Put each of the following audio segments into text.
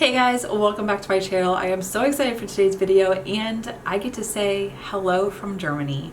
Hey guys, welcome back to my channel. I am so excited for today's video and I get to say hello from Germany.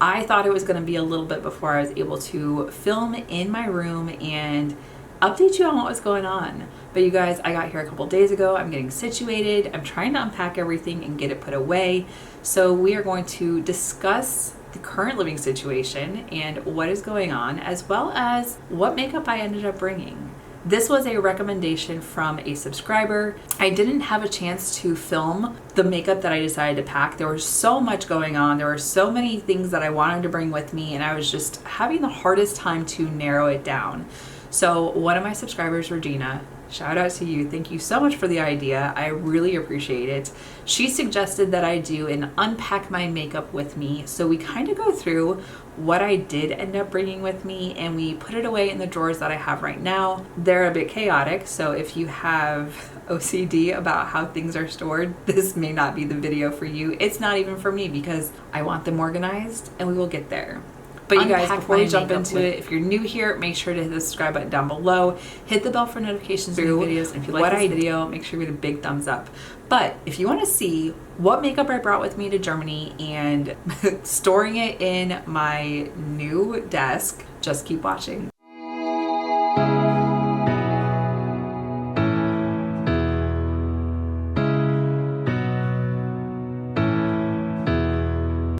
I thought it was going to be a little bit before I was able to film in my room and update you on what was going on. But you guys, I got here a couple days ago. I'm getting situated. I'm trying to unpack everything and get it put away. So we are going to discuss the current living situation and what is going on, as well as what makeup I ended up bringing. This was a recommendation from a subscriber. I didn't have a chance to film the makeup that I decided to pack. There was so much going on. There were so many things that I wanted to bring with me, and I was just having the hardest time to narrow it down. So one of my subscribers, Regina, shout out to you. Thank you so much for the idea. I really appreciate it. She suggested that I do an unpack my makeup with me. So we kind of go through what I did end up bringing with me and we put it away in the drawers that I have right now. They're a bit chaotic. So if you have OCD about how things are stored, this may not be the video for you. It's not even for me because I want them organized and we will get there. But you guys, before we jump into it, if you're new here, make sure to hit the subscribe button down below. Hit the bell for notifications for new videos. And if you like this video, make sure you give it a big thumbs up. But if you want to see what makeup I brought with me to Germany and storing it in my new desk, just keep watching.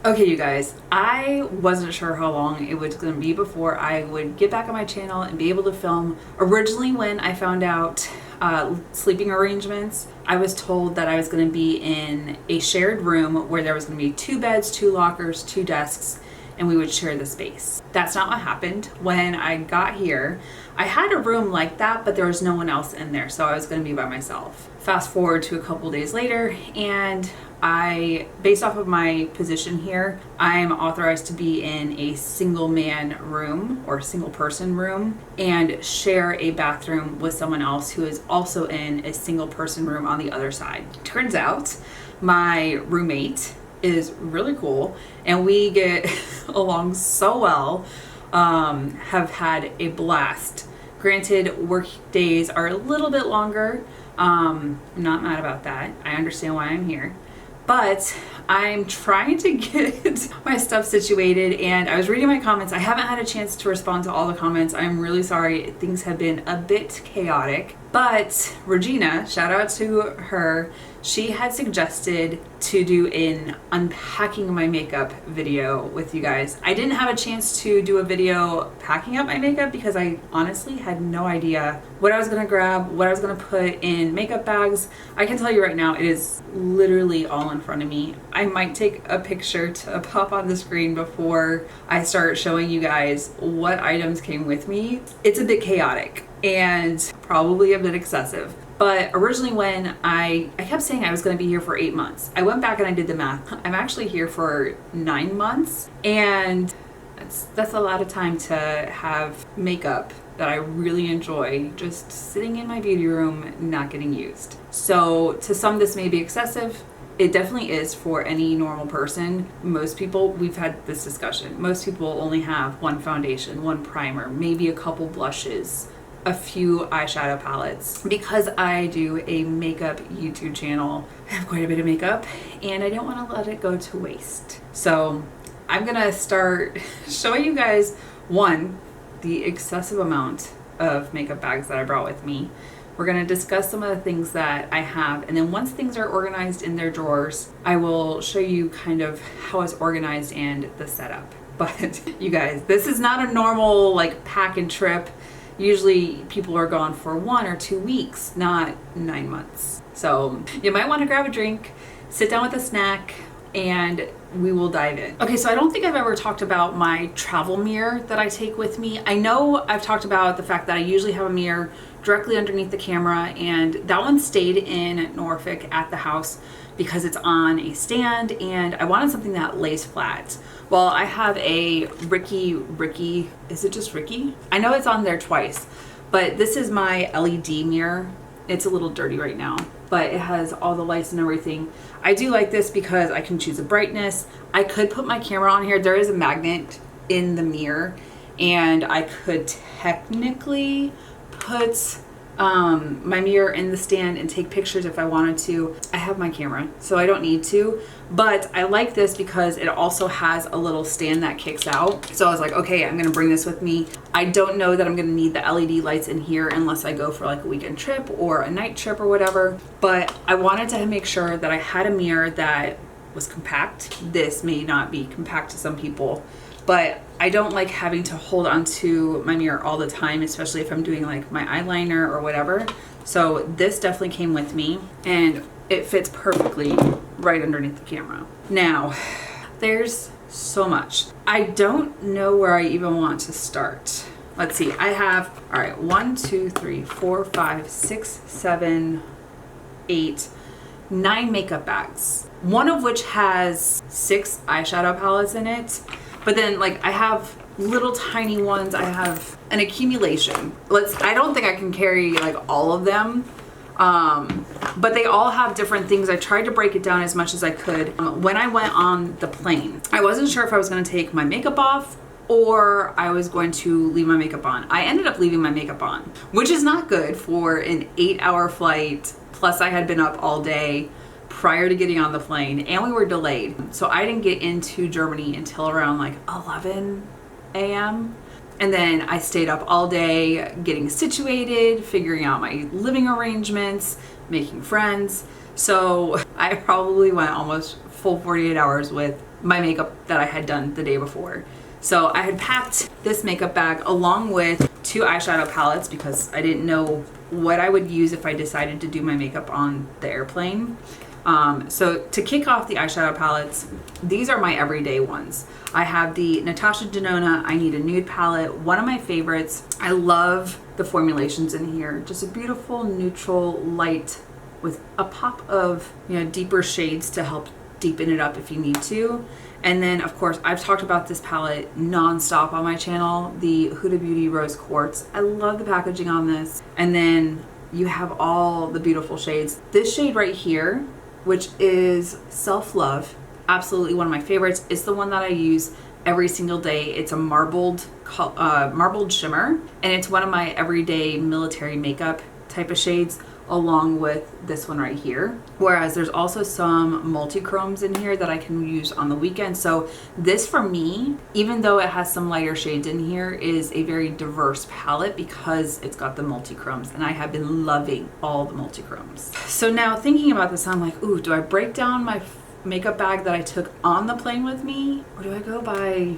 Okay, you guys, I wasn't sure how long it was going to be before I would get back on my channel and be able to film. Originally, when I found out sleeping arrangements, I was told that I was going to be in a shared room where there was going to be 2 beds, 2 lockers, 2 desks, and we would share the space. That's not what happened. When I got here, I had a room like that, but there was no one else in there, so I was going to be by myself. Fast forward to a couple days later, and based off of my position here, I'm authorized to be in a single man room or single person room and share a bathroom with someone else who is also in a single person room on the other side. Turns out my roommate is really cool and we get along so well, have had a blast. Granted, work days are a little bit longer. I'm not mad about that. I understand why I'm here. But I'm trying to get my stuff situated and I was reading my comments. I haven't had a chance to respond to all the comments. I'm really sorry. Things have been a bit chaotic. But Regina, shout out to her, she had suggested to do an unpacking my makeup video with you guys. I didn't have a chance to do a video packing up my makeup because I honestly had no idea what I was gonna grab, what I was gonna put in makeup bags. I can tell you right now, it is literally all in front of me. I might take a picture to pop on the screen before I start showing you guys what items came with me. It's a bit chaotic and probably a bit excessive. But originally when I kept saying I was going to be here for 8 months. I went back and I did the math. I'm actually here for 9 months and that's a lot of time to have makeup that I really enjoy just sitting in my beauty room not getting used. So to some this may be excessive. It definitely is for any normal person. Most people, we've had this discussion, most people only have 1 foundation, 1 primer, maybe a couple blushes, a few eyeshadow palettes. Because I do a makeup YouTube channel, I have quite a bit of makeup and I don't want to let it go to waste. So I'm gonna start showing you guys, 1, the excessive amount of makeup bags that I brought with me. We're gonna discuss some of the things that I have, and then once things are organized in their drawers, I will show you kind of how it's organized and the setup. But you guys, this is not a normal like pack and trip. Usually people are gone for 1 or 2 weeks, not 9 months. So you might want to grab a drink, sit down with a snack, and we will dive in. Okay, so I don't think I've ever talked about my travel mirror that I take with me. I know I've talked about the fact that I usually have a mirror directly underneath the camera, and that one stayed in Norfolk at the house because it's on a stand and I wanted something that lays flat. Well, I have a Ricky, is it just Ricky? I know it's on there twice, but this is my LED mirror. It's a little dirty right now, but it has all the lights and everything. I do like this because I can choose a brightness. I could put my camera on here. There is a magnet in the mirror and I could technically put my mirror in the stand and take pictures if I wanted to. I have my camera, so I don't need to, but I like this because it also has a little stand that kicks out. So I was like, okay, I'm gonna bring this with me. I don't know that I'm gonna need the LED lights in here unless I go for like a weekend trip or a night trip or whatever, but I wanted to make sure that I had a mirror that was compact. This may not be compact to some people, but I don't like having to hold onto my mirror all the time, especially if I'm doing like my eyeliner or whatever. So this definitely came with me and it fits perfectly right underneath the camera. Now, there's so much. I don't know where I even want to start. Let's see, I have, all right, 1, 2, 3, 4, 5, 6, 7, 8, 9 makeup bags. One of which has 6 eyeshadow palettes in it. But then like I have little tiny ones. I have an accumulation. I don't think I can carry like all of them. But they all have different things. I tried to break it down as much as I could. When I went on the plane, I wasn't sure if I was going to take my makeup off or I was going to leave my makeup on. I ended up leaving my makeup on, which is not good for an 8-hour flight. Plus I had been up all day prior to getting on the plane and we were delayed. So I didn't get into Germany until around like 11 a.m. And then I stayed up all day getting situated, figuring out my living arrangements, making friends. So I probably went almost full 48 hours with my makeup that I had done the day before. So I had packed this makeup bag along with 2 eyeshadow palettes because I didn't know what I would use if I decided to do my makeup on the airplane. So to kick off the eyeshadow palettes, these are my everyday ones. I have the Natasha Denona I Need a Nude palette, one of my favorites. I love the formulations in here. Just a beautiful neutral light with a pop of, deeper shades to help deepen it up if you need to. And then of course I've talked about this palette non-stop on my channel, the Huda Beauty Rose Quartz. I love the packaging on this. And then you have all the beautiful shades. This shade right here, which is Self Love, absolutely one of my favorites. It's the one that I use every single day. It's a marbled shimmer, and it's one of my everyday military makeup type of shades, along with this one right here. Whereas there's also some multi-chromes in here that I can use on the weekend. So this for me, even though it has some lighter shades in here, is a very diverse palette because it's got the multi-chromes, and I have been loving all the multi-chromes. So now thinking about this, I'm like, ooh, do I break down my makeup bag that I took on the plane with me, or do I go by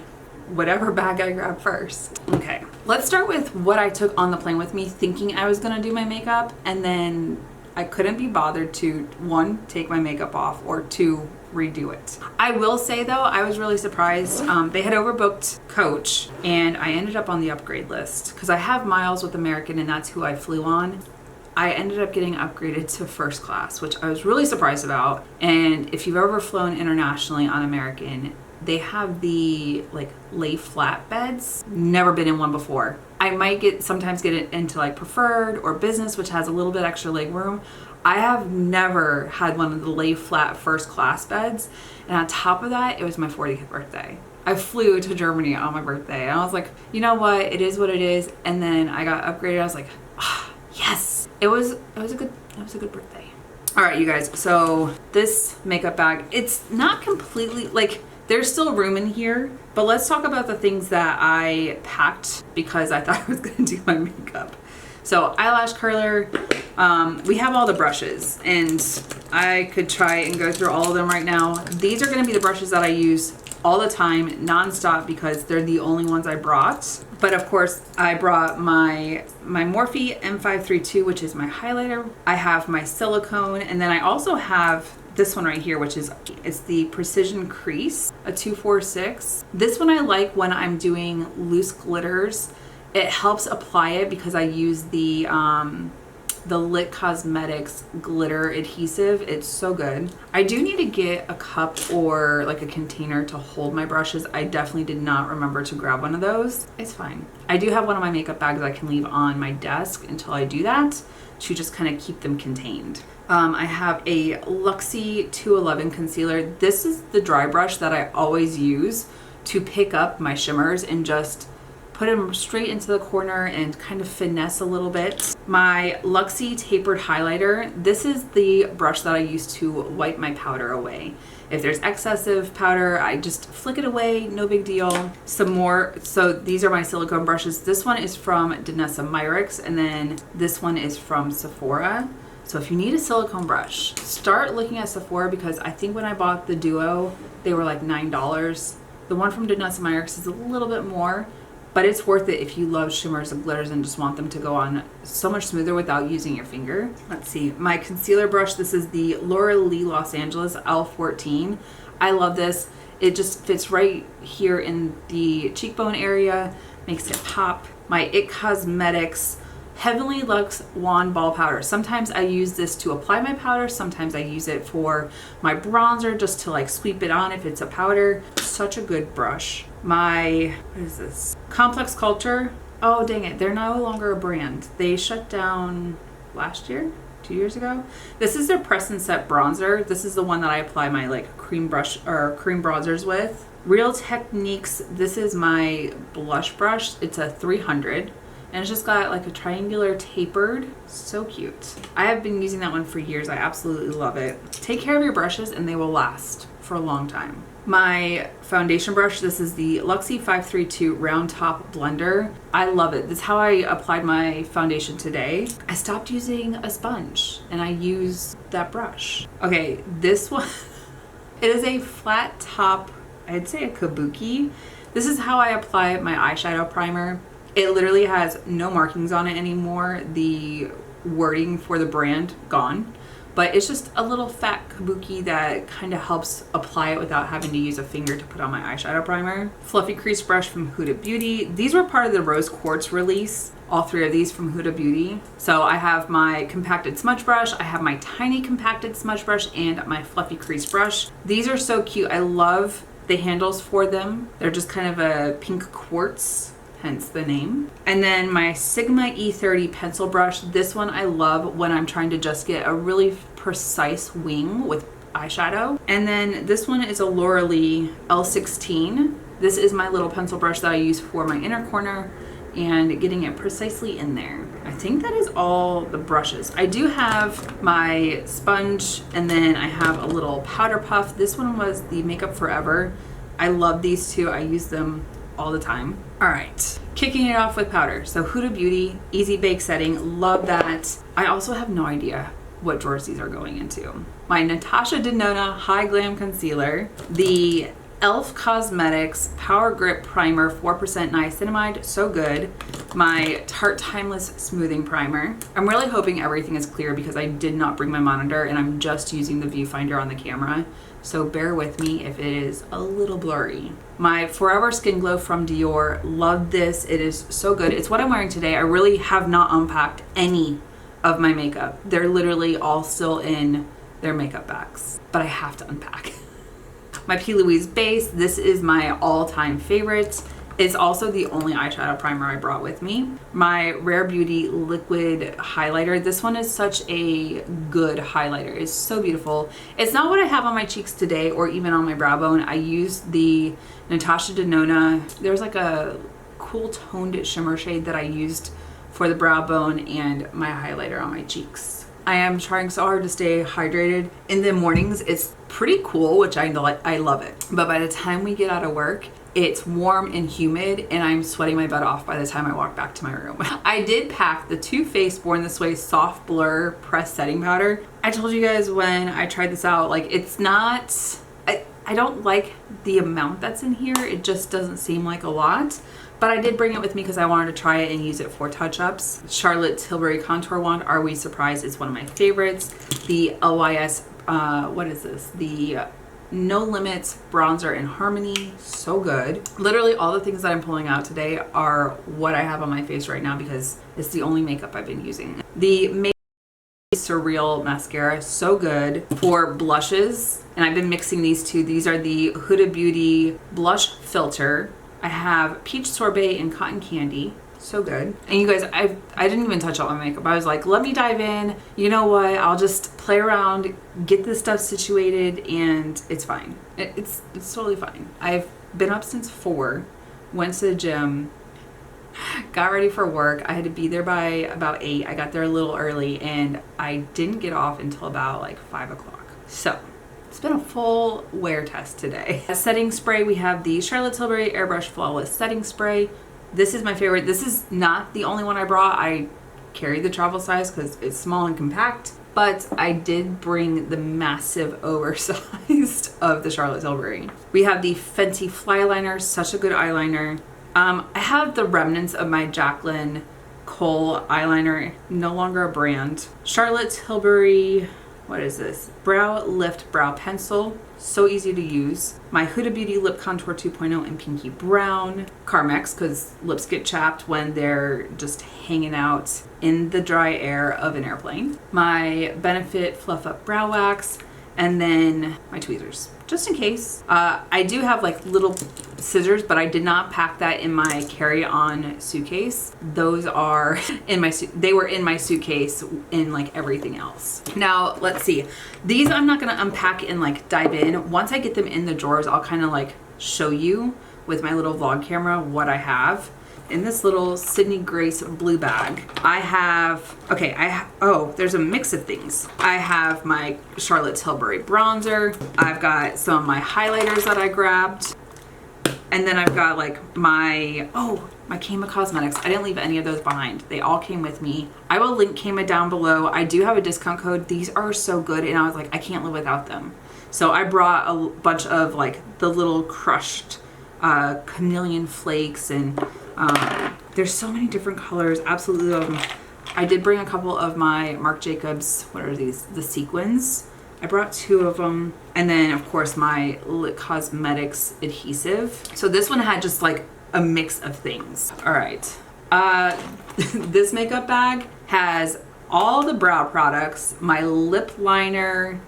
whatever bag I grab first? Okay, let's start with what I took on the plane with me, thinking I was gonna do my makeup, and then I couldn't be bothered to 1, take my makeup off, or 2, redo it. I will say though, I was really surprised. They had overbooked coach and I ended up on the upgrade list because I have miles with American and that's who I flew on. I ended up getting upgraded to first class, which I was really surprised about. And if you've ever flown internationally on American, they have the like lay flat beds. Never been in one before. I might sometimes get it into like preferred or business, which has a little bit extra leg room. I have never had one of the lay flat first class beds. And on top of that, it was my 40th birthday. I flew to Germany on my birthday and I was like, you know what? It is what it is. And then I got upgraded. I was like, yes, it was a good birthday. All right, you guys. So this makeup bag, it's not completely like, there's still room in here, but let's talk about the things that I packed because I thought I was gonna do my makeup. So eyelash curler, we have all the brushes and I could try and go through all of them right now. These are gonna be the brushes that I use all the time, non-stop, because they're the only ones I brought. But of course, I brought my Morphe M532, which is my highlighter. I have my silicone, and then I also have this one right here, which is, it's the Precision Crease, a 246. This one I like when I'm doing loose glitters. It helps apply it because I use the Lit Cosmetics glitter adhesive. It's so good. I do need to get a cup or like a container to hold my brushes. I definitely did not remember to grab one of those. It's fine. I do have one of my makeup bags I can leave on my desk until I do that to just kind of keep them contained. I have a Luxie 211 concealer. This is the dry brush that I always use to pick up my shimmers and just put them straight into the corner and kind of finesse a little bit. My Luxie tapered highlighter. This is the brush that I use to wipe my powder away. If there's excessive powder, I just flick it away, no big deal. Some more, so these are my silicone brushes. This one is from Danessa Myricks, and then this one is from Sephora. So if you need a silicone brush, start looking at Sephora, because I think when I bought the Duo, they were like $9. The one from Danessa Myricks is a little bit more, but it's worth it if you love shimmers and glitters and just want them to go on so much smoother without using your finger. Let's see, my concealer brush, this is the Laura Lee Los Angeles L14. I love this. It just fits right here in the cheekbone area, makes it pop. My IT Cosmetics Heavenly Luxe Wand Ball Powder. Sometimes I use this to apply my powder. Sometimes I use it for my bronzer, just to like sweep it on if it's a powder. Such a good brush. My, what is this? Complex Culture. Oh, dang it. They're no longer a brand. They shut down last year, 2 years ago. This is their Press and Set bronzer. This is the one that I apply my like cream brush or cream bronzers with. Real Techniques. This is my blush brush. It's a 300. And it's just got like a triangular tapered. So cute. I have been using that one for years. I absolutely love it. Take care of your brushes and they will last for a long time. My foundation brush, this is the Luxie 532 Round Top Blender. I love it. This is how I applied my foundation today. I stopped using a sponge and I use that brush. Okay, this one, it is a flat top, I'd say a kabuki. This is how I apply my eyeshadow primer. It literally has no markings on it anymore. The wording for the brand gone, but it's just a little fat kabuki that kind of helps apply it without having to use a finger to put on my eyeshadow primer. Fluffy crease brush from Huda Beauty. These were part of the Rose Quartz release. All three of these from Huda Beauty. So I have my compacted smudge brush, I have my tiny compacted smudge brush, and my fluffy crease brush. These are so cute. I love the handles for them. They're just kind of a pink quartz, hence the name. And then my Sigma E30 pencil brush. This one I love when I'm trying to just get a really precise wing with eyeshadow. And then this one is a Laura Lee L16. This is my little pencil brush that I use for my inner corner and getting it precisely in there. I think that is all the brushes. I do have my sponge, and then I have a little powder puff. This one was the Makeup Forever. I love these two. I use them all the time. All right, kicking it off with powder. So Huda Beauty, Easy Bake Setting, love that. I also have no idea what drawers these are going into. My Natasha Denona High Glam Concealer, the e.l.f. Cosmetics Power Grip Primer 4% Niacinamide, so good. My Tarte Timeless Smoothing Primer. I'm really hoping everything is clear because I did not bring my monitor and I'm just using the viewfinder on the camera. So bear with me if it is a little blurry. My Forever Skin Glow from Dior, love this. It is so good. It's what I'm wearing today. I really have not unpacked any of my makeup. They're literally all still in their makeup bags, but I have to unpack. My P. Louise base, this is my all-time favorite. It's also the only eyeshadow primer I brought with me. My Rare Beauty liquid highlighter. This one is such a good highlighter. It's so beautiful. It's not what I have on my cheeks today or even on my brow bone. I used the Natasha Denona. There's like a cool toned shimmer shade that I used for the brow bone and my highlighter on my cheeks. I am trying so hard to stay hydrated. In the mornings, it's pretty cool, which I love it. But by the time we get out of work, it's warm and humid and I'm sweating my butt off by the time I walk back to my room. I did pack the Too Faced Born This Way Soft Blur Pressed Setting Powder. I told you guys when I tried this out, like it's not, I don't like the amount that's in here. It just doesn't seem like a lot. But I did bring it with me because I wanted to try it and use it for touch-ups. Charlotte Tilbury Contour Wand, Are We Surprised? Is one of my favorites. The LYS, what is this? The No Limits Bronzer in Harmony, so good. Literally all the things that I'm pulling out today are what I have on my face right now because it's the only makeup I've been using. The Surreal Mascara, so good. For blushes, and I've been mixing these two. These are the Huda Beauty Blush Filter. I have Peach Sorbet and Cotton Candy. So good. And you guys, I didn't even touch up my makeup. I was like, let me dive in. You know what? I'll just play around, get this stuff situated, and it's fine. It's totally fine. I've been up since 4, went to the gym, got ready for work. I had to be there by about 8. I got there a little early and I didn't get off until about like 5 o'clock. So it's been a full wear test today. A setting spray, we have the Charlotte Tilbury Airbrush Flawless Setting Spray. This is my favorite. This is not the only one I brought. I carry the travel size because it's small and compact, but I did bring the massive oversized of the Charlotte Tilbury. We have the Fenty Fly Liner, such a good eyeliner. I have the remnants of my Jaclyn Kohl eyeliner, no longer a brand. Charlotte Tilbury, what is this? Brow Lift Brow Pencil, so easy to use. My Huda Beauty Lip Contour 2.0 in Pinky Brown. Carmex, because lips get chapped when they're just hanging out in the dry air of an airplane. My Benefit Fluff Up Brow Wax, and then my tweezers, just in case. I do have like little scissors, but I did not pack that in my carry-on suitcase. Those are in my they were in my suitcase in like everything else. Now let's see, these I'm not gonna unpack and like dive in. Once I get them in the drawers, I'll kind of like show you with my little vlog camera what I have. In this little Sydney Grace blue bag, I have, oh, there's a mix of things. I have my Charlotte Tilbury bronzer. I've got some of my highlighters that I grabbed. And then I've got like my Kama Cosmetics. I didn't leave any of those behind. They all came with me. I will link Kama down below. I do have a discount code. These are so good. And I was like, I can't live without them. So I brought a bunch of like the little crushed chameleon flakes, and there's so many different colors. Absolutely love them. I did bring a couple of my Marc Jacobs, what are these? The sequins. I brought 2 of them. And then of course my Lit Cosmetics adhesive. So this one had just like a mix of things. All right. This makeup bag has all the brow products, my lip liner.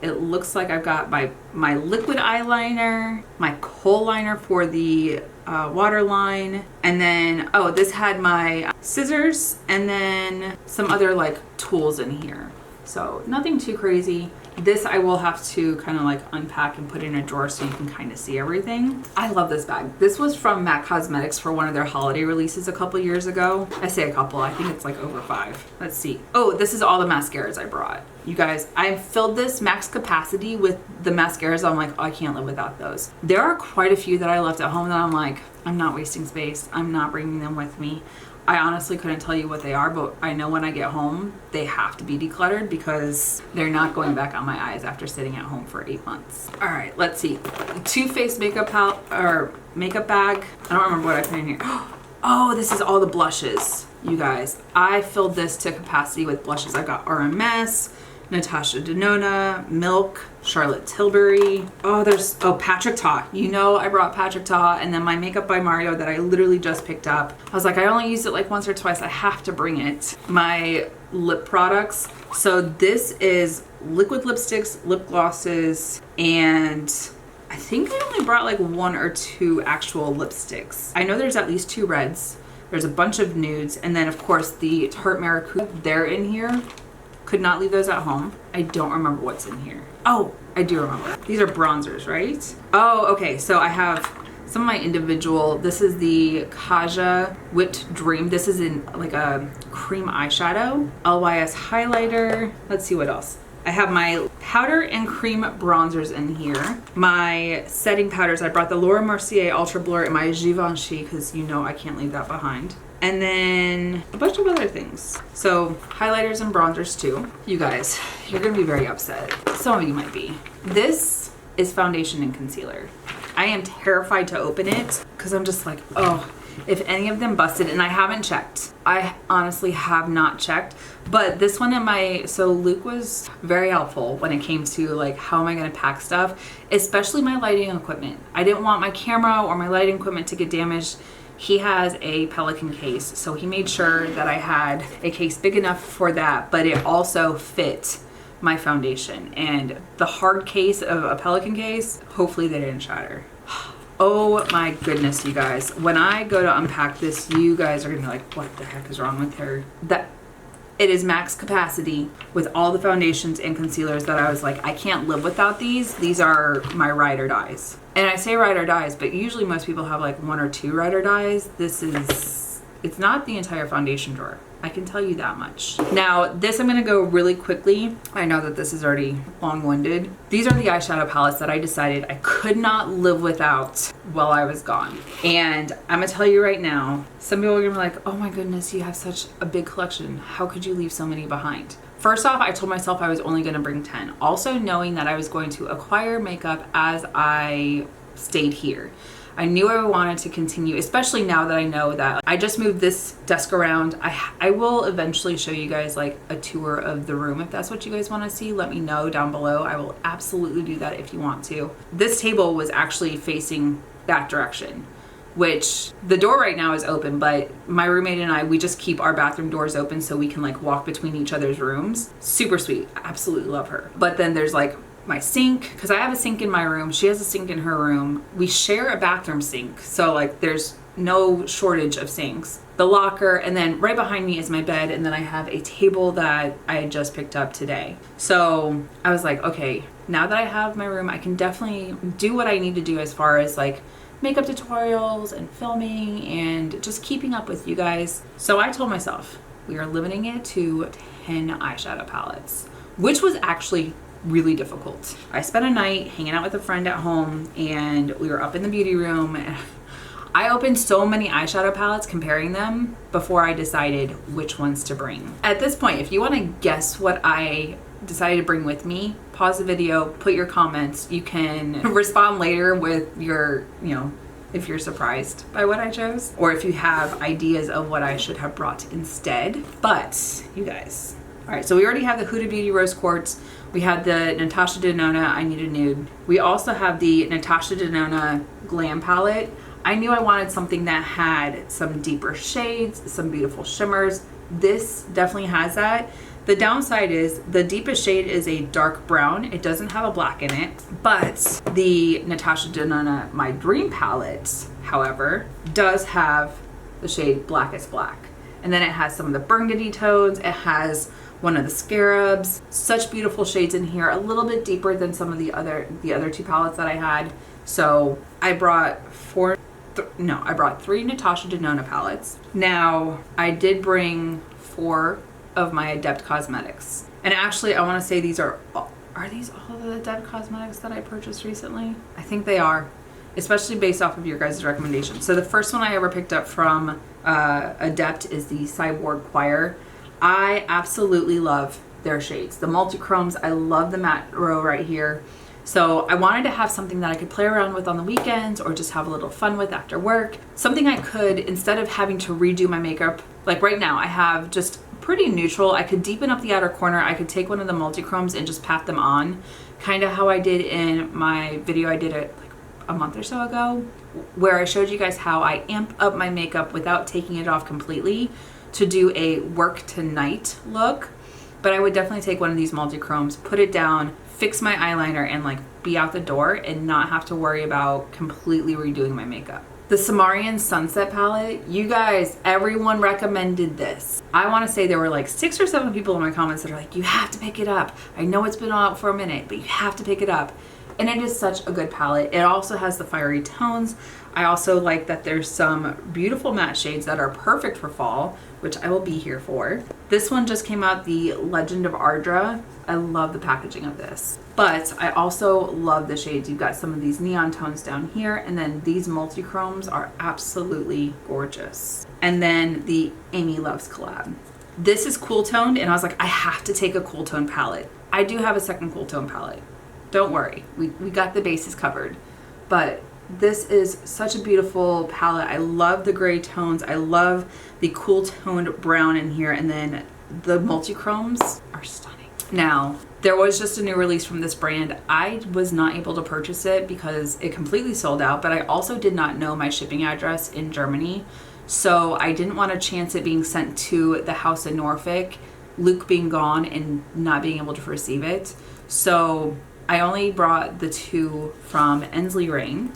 It looks like I've got my liquid eyeliner, my kohl liner for the waterline, and then, oh, this had my scissors and then some other like tools in here. So nothing too crazy. This I will have to kind of like unpack and put in a drawer so you can kind of see everything. I love this bag. This was from MAC Cosmetics for one of their holiday releases a couple years ago. I say a couple, I think it's like over 5. Let's see. Oh, this is all the mascaras I brought. You guys, I filled this max capacity with the mascaras. I'm like, oh, I can't live without those. There are quite a few that I left at home that I'm like, I'm not wasting space. I'm not bringing them with me. I honestly couldn't tell you what they are, but I know when I get home, they have to be decluttered because they're not going back on my eyes after sitting at home for 8 months. All right, let's see. Too Faced makeup makeup bag. I don't remember what I put in here. Oh, this is all the blushes, you guys. I filled this to capacity with blushes. I've got RMS, Natasha Denona, Milk, Charlotte Tilbury. Oh, Patrick Ta. You know I brought Patrick Ta, and then my Makeup by Mario that I literally just picked up. I was like, I only used it like once or twice. I have to bring it. My lip products. So this is liquid lipsticks, lip glosses, and I think I only brought like 1 or 2 actual lipsticks. I know there's at least 2 reds. There's a bunch of nudes, and then of course the Tarte Maracuja, they're in here. Could not leave those at home. I don't remember what's in here. Oh, I do remember. These are bronzers, right? Oh, okay. So I have some of my individual. This is the Kaja Whipped Dream. This is in like a cream eyeshadow. LYS highlighter. Let's see what else. I have my powder and cream bronzers in here. My setting powders. I brought the Laura Mercier Ultra Blur and my Givenchy because you know I can't leave that behind. And then a bunch of other things. So highlighters and bronzers too. You guys, you're gonna be very upset. Some of you might be. This is foundation and concealer. I am terrified to open it because I'm just like, oh, if any of them busted, and I haven't checked. I honestly have not checked. But this one so Luke was very helpful when it came to like, how am I gonna pack stuff? Especially my lighting equipment. I didn't want my camera or my lighting equipment to get damaged. He has a Pelican case, so he made sure that I had a case big enough for that, but it also fit my foundation. And the hard case of a Pelican case, hopefully they didn't shatter. Oh my goodness, you guys. When I go to unpack this, you guys are gonna be like, what the heck is wrong with her? It is max capacity with all the foundations and concealers that I was like, I can't live without these. These are my ride or dies. And I say ride or dies, but usually most people have like 1 or 2 ride or dies. It's not the entire foundation drawer. I can tell you that much. Now, this I'm gonna go really quickly. I know that this is already long-winded. These are the eyeshadow palettes that I decided I could not live without while I was gone. And I'm gonna tell you right now, some people are gonna be like, oh my goodness, you have such a big collection. How could you leave so many behind? First off, I told myself I was only gonna bring 10. Also knowing that I was going to acquire makeup as I stayed here. I knew I wanted to continue, especially now that I know that I just moved this desk around. I will eventually show you guys like a tour of the room. If that's what you guys want to see, let me know down below. I will absolutely do that if you want to. This table was actually facing that direction, which the door right now is open, but my roommate and I, we just keep our bathroom doors open so we can like walk between each other's rooms. Super sweet. Absolutely love her. But then there's like my sink, because I have a sink in my room, she has a sink in her room. We share a bathroom sink, so like there's no shortage of sinks. The locker, and then right behind me is my bed, and then I have a table that I had just picked up today. So I was like, okay, now that I have my room, I can definitely do what I need to do as far as like makeup tutorials and filming and just keeping up with you guys. So I told myself we are limiting it to 10 eyeshadow palettes, which was actually really difficult. I spent a night hanging out with a friend at home, and we were up in the beauty room. I opened so many eyeshadow palettes comparing them before I decided which ones to bring. At this point, if you want to guess what I decided to bring with me, pause the video, put your comments. You can respond later with your, if you're surprised by what I chose, or if you have ideas of what I should have brought instead. But you guys, all right, so we already have the Huda Beauty Rose Quartz. We had the Natasha Denona I Need a Nude. We also have the Natasha Denona Glam Palette. I knew I wanted something that had some deeper shades, some beautiful shimmers. This definitely has that. The downside is the deepest shade is a dark brown. It doesn't have a black in it, but the Natasha Denona My Dream Palette, however, does have the shade Blackest Black. And then it has some of the burgundy tones. It has one of the scarabs. Such beautiful shades in here, a little bit deeper than some of the other 2 palettes that I had. So I brought 3 Natasha Denona palettes. Now I did bring 4 of my Adept Cosmetics. And actually I want to say these are these all the Adept Cosmetics that I purchased recently? I think they are, especially based off of your guys' recommendations. So the first one I ever picked up from Adept is the Cyborg Choir. I absolutely love their shades. The multi-chromes, I love the matte row right here. So I wanted to have something that I could play around with on the weekends or just have a little fun with after work. Something I could, instead of having to redo my makeup, like right now I have just pretty neutral. I could deepen up the outer corner. I could take one of the multi-chromes and just pat them on, kind of how I did in my video I did it like a month or so ago, where I showed you guys how I amp up my makeup without taking it off completely to do a work tonight look. But I would definitely take one of these multi-chromes, put it down, fix my eyeliner, and like be out the door and not have to worry about completely redoing my makeup. The Samarian Sunset palette, you guys, everyone recommended this. I want to say there were like 6 or 7 people in my comments that are like, you have to pick it up. I know it's been out for a minute, but you have to pick it up. And it is such a good palette. It also has the fiery tones. I also like that there's some beautiful matte shades that are perfect for fall, which I will be here for. This one just came out, the Legend of Ardra. I love the packaging of this. But I also love the shades. You've got some of these neon tones down here, and then these multi-chromes are absolutely gorgeous. And then the Amy Loves collab. This is cool toned, and I was like, I have to take a cool tone palette. I do have a second cool tone palette. Don't worry, we got the bases covered. But this is such a beautiful palette. I love the gray tones. I love the cool toned brown in here, and then the multi-chromes are stunning. Now, there was just a new release from this brand. I was not able to purchase it because it completely sold out, but I also did not know my shipping address in Germany. So I didn't want to chance it being sent to the house in Norfolk, Luke being gone and not being able to receive it. So I only brought the 2 from Lorraine.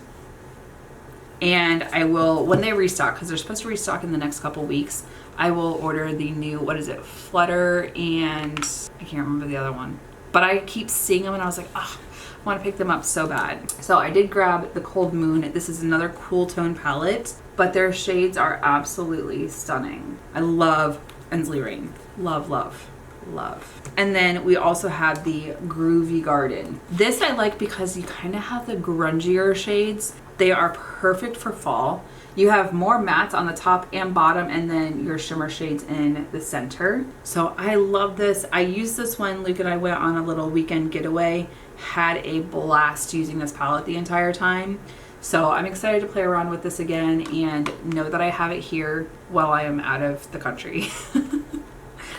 And I will, when they restock, because they're supposed to restock in the next couple weeks, I will order the new, what is it, Flutter, and I can't remember the other one. But I keep seeing them and I was like, oh, I want to pick them up so bad. So I did grab the Cold Moon. This is another cool tone palette, but their shades are absolutely stunning. I love Ensley Rain. Love, love, love. And then we also have the Groovy Garden. This I like because you kind of have the grungier shades. They are perfect for fall. You have more mattes on the top and bottom, and then your shimmer shades in the center. So I love this. I used this when Luke and I went on a little weekend getaway. Had a blast using this palette the entire time. So I'm excited to play around with this again and know that I have it here while I am out of the country.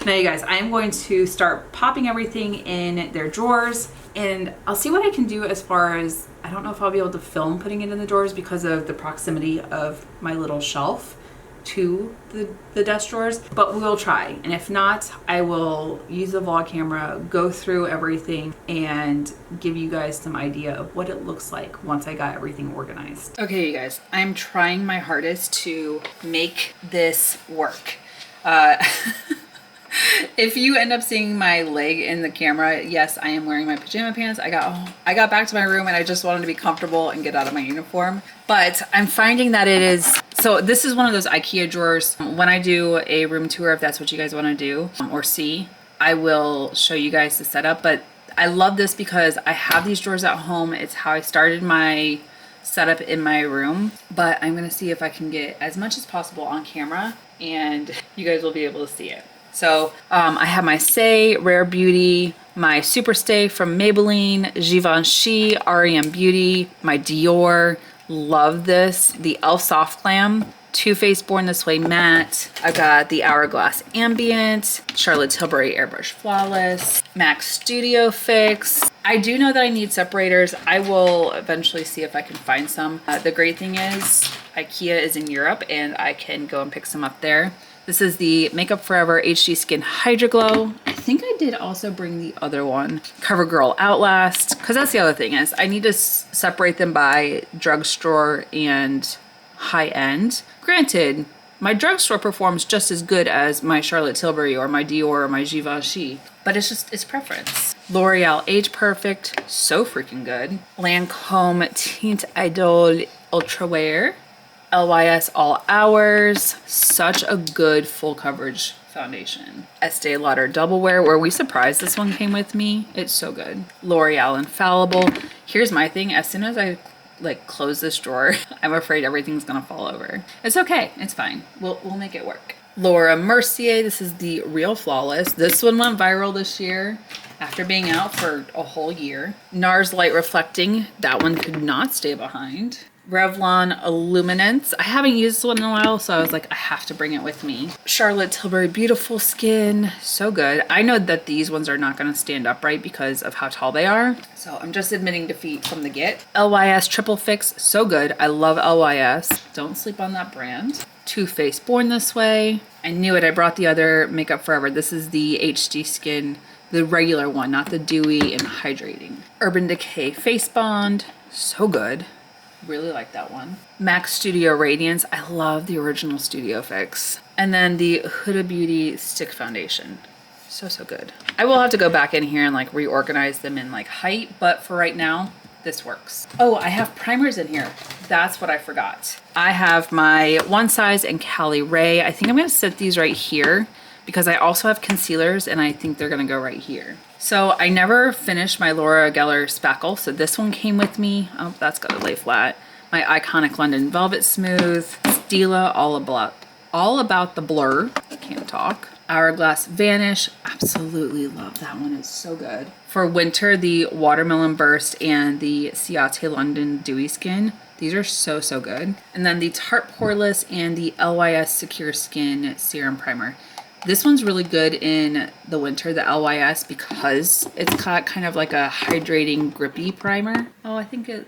Now you guys, I am going to start popping everything in their drawers, and I'll see what I can do as far as, I don't know if I'll be able to film putting it in the drawers because of the proximity of my little shelf to the desk drawers, but we'll try. And if not, I will use the vlog camera, go through everything, and give you guys some idea of what it looks like once I got everything organized. Okay, you guys, I'm trying my hardest to make this work. If you end up seeing my leg in the camera, yes, I am wearing my pajama pants. I got back to my room and I just wanted to be comfortable and get out of my uniform. But I'm finding that it is, so this is one of those IKEA drawers. When I do a room tour, if that's what you guys want to do or see, I will show you guys the setup. But I love this because I have these drawers at home. It's how I started my setup in my room. But I'm going to see if I can get as much as possible on camera and you guys will be able to see it. So I have my Say Rare Beauty, my Superstay from Maybelline, Givenchy, REM Beauty, my Dior, love this, the e.l.f. Soft Glam, Too Faced Born This Way Matte, I got the Hourglass Ambient, Charlotte Tilbury Airbrush Flawless, MAC Studio Fix. I do know that I need separators. I will eventually see if I can find some. The great thing is IKEA is in Europe and I can go and pick some up there. This is the Makeup Forever HD Skin Hydra Glow. I think I did also bring the other one, CoverGirl Outlast, because that's the other thing is I need to separate them by drugstore and high-end. Granted, my drugstore performs just as good as my Charlotte Tilbury or my Dior or my Givenchy, but it's preference. L'Oreal Age Perfect, so freaking good. Lancome Teint Idole Ultra Wear. LYS All Hours, such a good full coverage foundation. Estee Lauder Double Wear, where we surprised this one came with me. It's so good. L'Oreal Infallible. Here's my thing, as soon as I like close this drawer, I'm afraid everything's gonna fall over. It's okay, it's fine. We'll make it work. Laura Mercier, this is the Real Flawless. This one went viral this year after being out for a whole year. NARS Light Reflecting, that one could not stay behind. Revlon Illuminance. I haven't used this one in a while, so I was like, I have to bring it with me. Charlotte Tilbury Beautiful Skin. So good. I know that these ones are not going to stand upright because of how tall they are. So I'm just admitting defeat from the get. LYS Triple Fix. So good. I love LYS. Don't sleep on that brand. Too Faced Born This Way. I knew it. I brought the other Makeup Forever. This is the HD Skin, the regular one, not the dewy and hydrating. Urban Decay Face Bond. So good. Really like that one. MAC Studio Radiance. I love the original Studio Fix. And then the Huda Beauty Stick Foundation. So good. I will have to go back in here and like reorganize them in like height, but for right now, this works. Oh, I have primers in here. That's what I forgot. I have my One Size and Cali Ray. I think I'm gonna set these right here because I also have concealers and I think they're gonna go right here. So I never finished my Laura Geller spackle, so this one came with me. Oh, that's gotta lay flat. My Iconic London Velvet Smooth, Stila All About the Blur, can't talk. Hourglass Vanish, absolutely love that one, it's so good. For winter, the Watermelon Burst and the Ciate London Dewy Skin. These are so good. And then the Tarte Poreless and the LYS Secure Skin Serum Primer. This one's really good in the winter, the LYS, because it's got kind of like a hydrating, grippy primer. Oh, I think it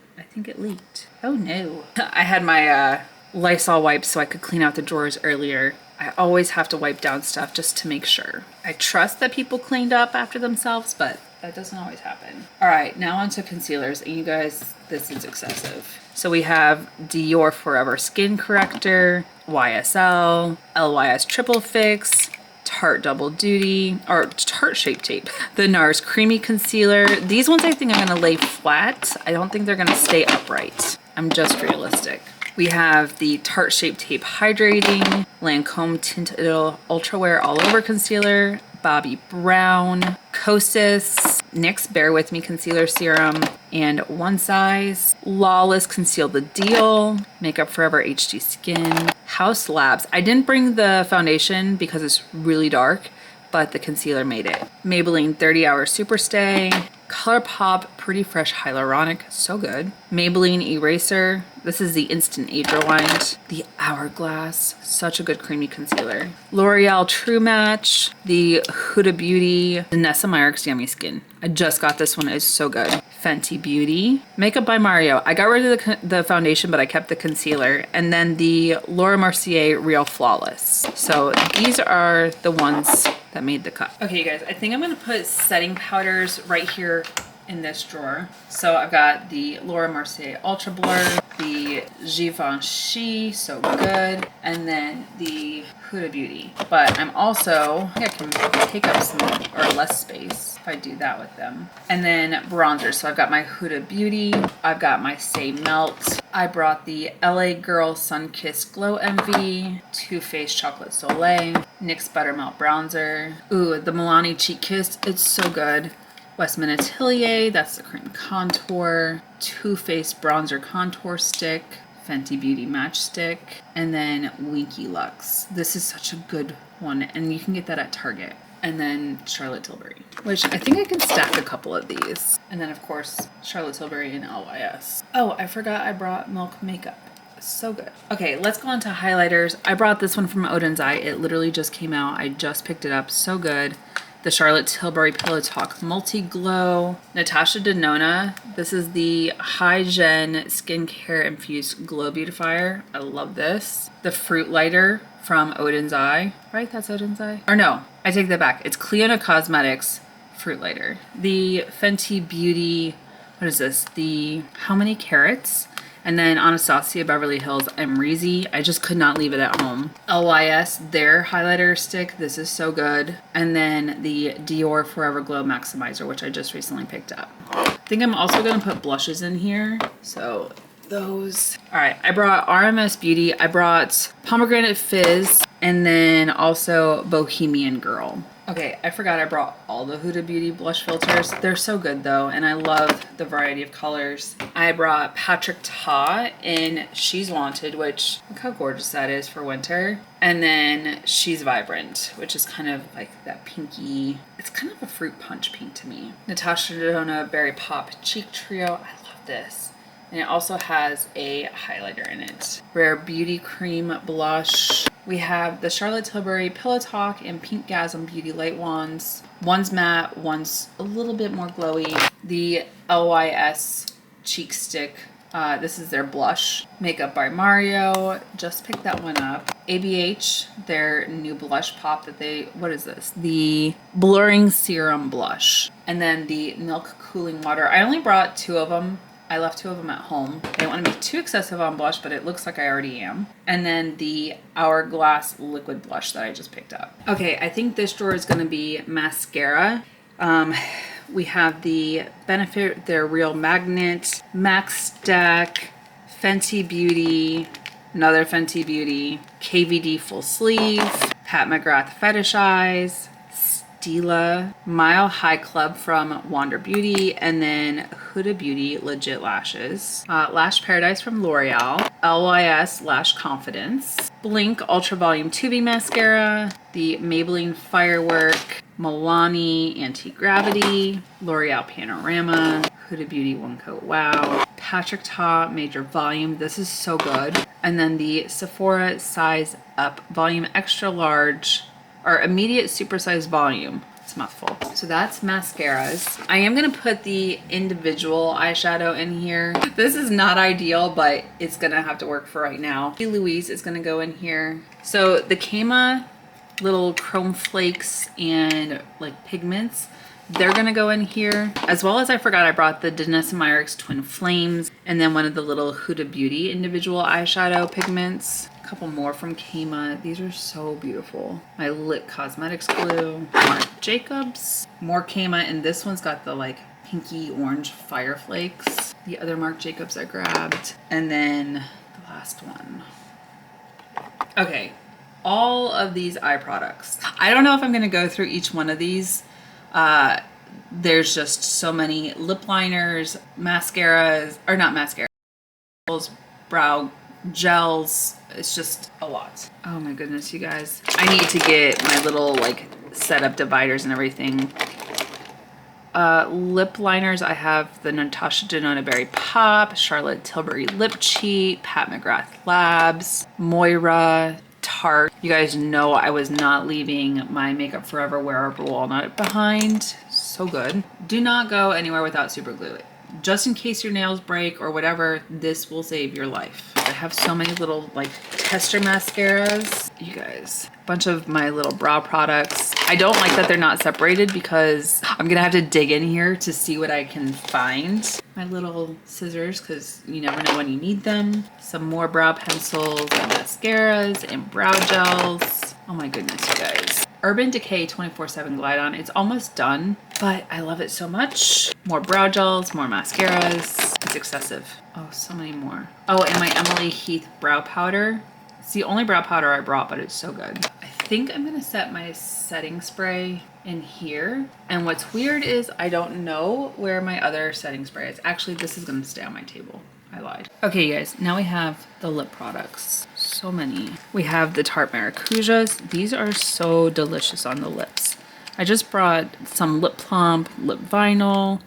leaked. Oh no. I had my Lysol wipes so I could clean out the drawers earlier. I always have to wipe down stuff just to make sure. I trust that people cleaned up after themselves, but That doesn't always happen. All right, now onto concealers. And you guys, this is excessive. So we have Dior Forever Skin Corrector, YSL, LYS Triple Fix, Tarte Double Duty, or Tarte Shape Tape. The NARS Creamy Concealer. These ones I think I'm gonna lay flat. I don't think they're gonna stay upright. I'm just realistic. We have the Tarte Shape Tape Hydrating, Lancome Tinted Ultra Wear All Over Concealer, Bobbi Brown, Kosas, NYX Bear With Me Concealer Serum, and One Size, Lawless Conceal the Deal, Makeup Forever HD Skin, House Labs. I didn't bring the foundation because it's really dark, but the concealer made it. Maybelline 30 Hour Superstay, ColourPop Pretty Fresh Hyaluronic, so good. Maybelline Eraser, this is the Instant Age Rewind. The Hourglass, such a good creamy concealer. L'Oreal True Match, the Huda Beauty, Vanessa Meyer's Yummy Skin. I just got this one, it's so good. Fenty Beauty, Makeup by Mario. I got rid of the foundation, but I kept the concealer. And then the Laura Mercier Real Flawless. So these are the ones that made the cut. Okay, you guys, I think I'm gonna put setting powders right here in this drawer. So I've got the Laura Mercier Ultra Blur, the Givenchy, so good, and then the Huda Beauty. But I'm also, I think I can take up some or less space if I do that with them. And then bronzers. So I've got my Huda Beauty, I've got my Say Melt. I brought the LA Girl Sunkissed Glow MV, Too Faced Chocolate Soleil, NYX Buttermelt Bronzer. Ooh, the Milani Cheek Kiss, it's so good. Westman Atelier, that's the cream contour, Too Faced Bronzer Contour Stick, Fenty Beauty Match Stick, and then Winky Lux. This is such a good one, and you can get that at Target. And then Charlotte Tilbury, which I think I can stack a couple of these. And then of course, Charlotte Tilbury and LYS. Oh, I forgot I brought Milk Makeup. So good. Okay, let's go on to highlighters. I brought this one from Odin's Eye. It literally just came out. I just picked it up. So good. The Charlotte Tilbury Pillow Talk Multi Glow, Natasha Denona. This is the High Gen Skincare Infused Glow Beautifier. I love this. The Fruit Lighter from Odin's Eye. Right? That's Odin's Eye? Or no, I take that back. It's Cleona Cosmetics Fruit Lighter. The Fenty Beauty, what is this? The How Many Carats? And then Anastasia Beverly Hills Amrezy. I just could not leave it at home. LYS, their highlighter stick. This is so good. And then the Dior Forever Glow Maximizer, which I just recently picked up. I think I'm also gonna put blushes in here. So those. All right, I brought RMS Beauty. I brought Pomegranate Fizz and then also Bohemian Girl. Okay, I forgot I brought all the Huda Beauty blush filters. They're so good though, and I love the variety of colors. I brought Patrick Ta in She's Wanted, which, look how gorgeous that is for winter. And then She's Vibrant, which is kind of like that pinky, it's kind of a fruit punch pink to me. Natasha Denona Berry Pop Cheek Trio, I love this. And it also has a highlighter in it. Rare Beauty Cream Blush. We have the Charlotte Tilbury Pillow Talk and Pink Gasm Beauty Light Wands. One's matte, one's a little bit more glowy. The LYS Cheek Stick. This is their blush. Makeup by Mario. Just picked that one up. ABH, their new blush pop that they, what is this? The Blurring Serum Blush. And then the Milk Cooling Water. I only brought 2 of them. I left 2 of them at home. I didn't want to be too excessive on blush, but it looks like I already am. And then the Hourglass Liquid Blush that I just picked up. Okay, I think this drawer is going to be mascara. We have the Benefit Their Real Magnet, Max Stack, Fenty Beauty, another Fenty Beauty, KVD Full Sleeve, Pat McGrath Fetish Eyes, Stila, Mile High Club from Wander Beauty, and then Huda Beauty Legit Lashes, Lash Paradise from L'Oreal, LYS Lash Confidence, Blink Ultra Volume Tubing Mascara, the Maybelline Firework, Milani Anti-Gravity, L'Oreal Panorama, Huda Beauty One Coat Wow, Patrick Ta Major Volume, this is so good, and then the Sephora Size Up Volume Extra Large, or Immediate Supersize Volume. It's a mouthful. So that's mascaras. I am gonna put the individual eyeshadow in here. This is not ideal, but it's gonna have to work for right now. Louise is gonna go in here. So the Kama little chrome flakes and like pigments, They're gonna go in here, as well as I forgot I brought the Danessa Myricks Twin Flames, and then one of the little Huda Beauty individual eyeshadow pigments. A couple more from Kama. These are so beautiful. My Lit Cosmetics glue, Marc Jacobs, more Kama, and this one's got the like pinky orange fire flakes. The other Marc Jacobs I grabbed, and then the last one. Okay, all of these eye products. I don't know if I'm gonna go through each one of these. There's just so many lip liners, mascaras, or not mascaras, brow gels. It's just a lot. Oh my goodness, you guys. I need to get my little like setup dividers and everything. Lip liners, I have the Natasha Denona Berry Pop, Charlotte Tilbury Lip Cheat, Pat McGrath Labs, Moira, Tarte. You guys know I was not leaving my Makeup Forever Wearable Walnut behind. So good. Do not go anywhere without super glue. Just in case your nails break or whatever, this will save your life. I have so many little like tester mascaras. You guys, a bunch of my little brow products. I don't like that they're not separated because I'm gonna have to dig in here to see what I can find. My little scissors, because you never know when you need them. Some more brow pencils and mascaras and brow gels. Oh my goodness, you guys. Urban Decay 24/7 Glide On. It's almost done, but I love it so much. More brow gels, more mascaras. It's excessive. Oh, so many more. Oh, and my Emily Heath brow powder. It's the only brow powder I brought, but it's so good. I think I'm gonna set my setting spray in here. And what's weird is I don't know where my other setting spray is. Actually, this is gonna stay on my table. I lied. Okay, you guys, now we have the lip products. So many. We have the Tarte Maracujas. These are so delicious on the lips. I just brought some Lip Plump, Lip Vinyl,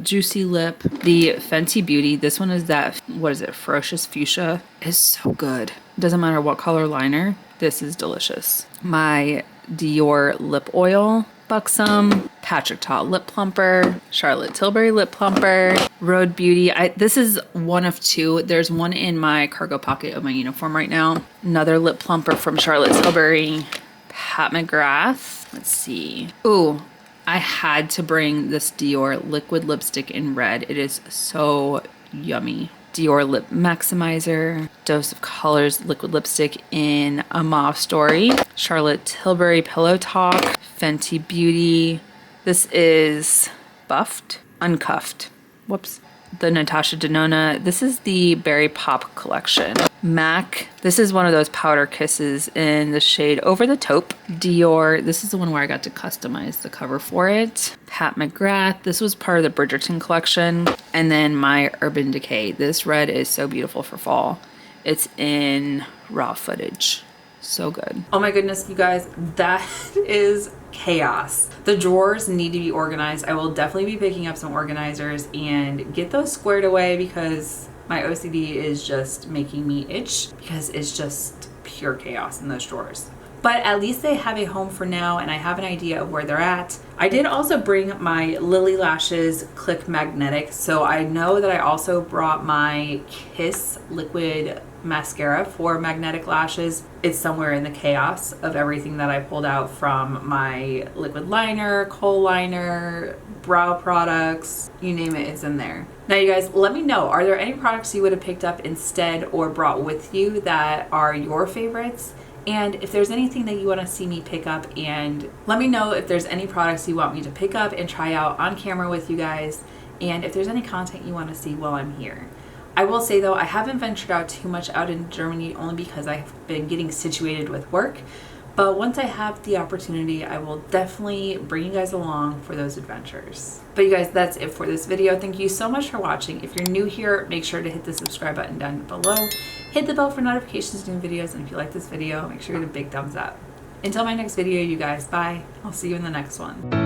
Juicy Lip, the Fenty Beauty. This one is that, what is it, Ferocious Fuchsia. It's so good. Doesn't matter what color liner. This is delicious. My Dior Lip Oil, Buxom, Patrick Ta Lip Plumper, Charlotte Tilbury Lip Plumper, Road Beauty. This is one of two. There's one in my cargo pocket of my uniform right now. Another lip plumper from Charlotte Tilbury, Pat McGrath. Let's see. Ooh, I had to bring this Dior liquid lipstick in red. It is so yummy. Dior Lip Maximizer, Dose of Colors liquid lipstick in a Mauve Story, Charlotte Tilbury Pillow Talk, Fenty Beauty. This is Buffed, Uncuffed. Whoops. The Natasha Denona. This is the Berry Pop collection. MAC. This is one of those powder kisses in the shade Over the Taupe. Dior. This is the one where I got to customize the cover for it. Pat McGrath. This was part of the Bridgerton collection. And then my Urban Decay. This red is so beautiful for fall. It's in Raw Footage. So good. Oh my goodness, you guys, that is chaos. The drawers need to be organized. I will definitely be picking up some organizers and get those squared away because my OCD is just making me itch because it's just pure chaos in those drawers. But at least they have a home for now and I have an idea of where they're at. I did also bring my Lily Lashes Click Magnetic. So I know that I also brought my Kiss Liquid Mascara for magnetic lashes. It's somewhere in the chaos of everything that I pulled out from my liquid liner, kohl liner, brow products, you name it, it's in there. Now you guys, let me know, are there any products you would have picked up instead or brought with you that are your favorites? And if there's anything that you want to see me pick up, and let me know if there's any products you want me to pick up and try out on camera with you guys, and if there's any content you want to see while I'm here. I will say though, I haven't ventured out too much out in Germany only because I've been getting situated with work. But once I have the opportunity, I will definitely bring you guys along for those adventures. But you guys, that's it for this video. Thank you so much for watching. If you're new here, make sure to hit the subscribe button down below. Hit the bell for notifications to new videos. And if you like this video, make sure to hit a big thumbs up. Until my next video, you guys, bye. I'll see you in the next one.